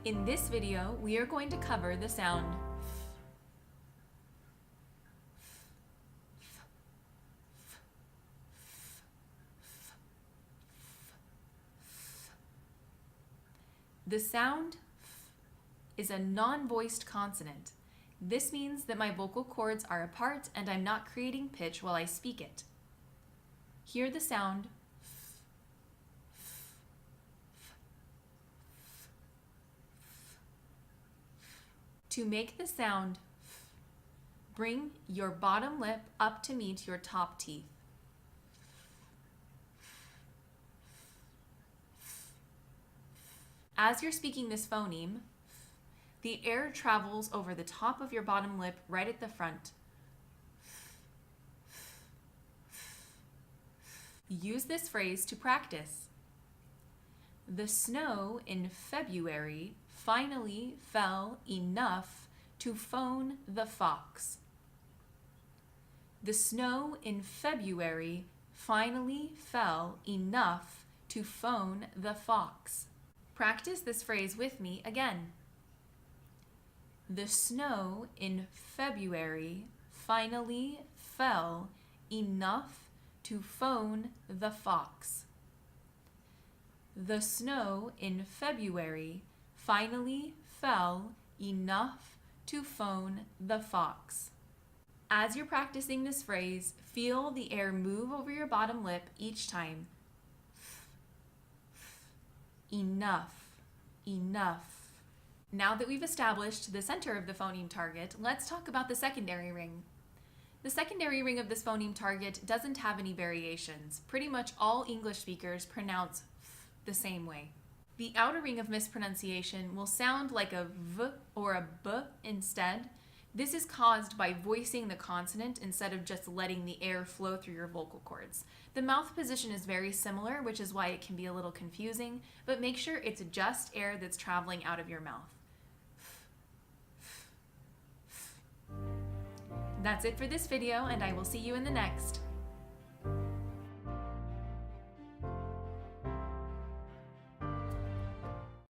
In this video, we are going to cover the sound The sound is a non-voiced consonant. This means that my vocal cords are apart and I'm not creating pitch while I speak it. Hear the sound . To make the sound, bring your bottom lip up to meet your top teeth. As you're speaking this phoneme, the air travels over the top of your bottom lip right at the front. Use this phrase to practice. The snow in February finally fell enough to phone the fox. The snow in February finally fell enough to phone the fox. Practice this phrase with me again. The snow in February finally fell enough to phone the fox. The snow in February finally fell enough to phone the fox. As you're practicing this phrase, feel the air move over your bottom lip each time. Enough, enough. Now that we've established the center of the phoneme target, let's talk about the secondary ring. The secondary ring of this phoneme target doesn't have any variations. Pretty much all English speakers pronounce the same way. The outer ring of mispronunciation will sound like a V or a B instead. This is caused by voicing the consonant instead of just letting the air flow through your vocal cords. The mouth position is very similar, which is why it can be a little confusing, but make sure it's just air that's traveling out of your mouth. That's it for this video, and I will see you in the next.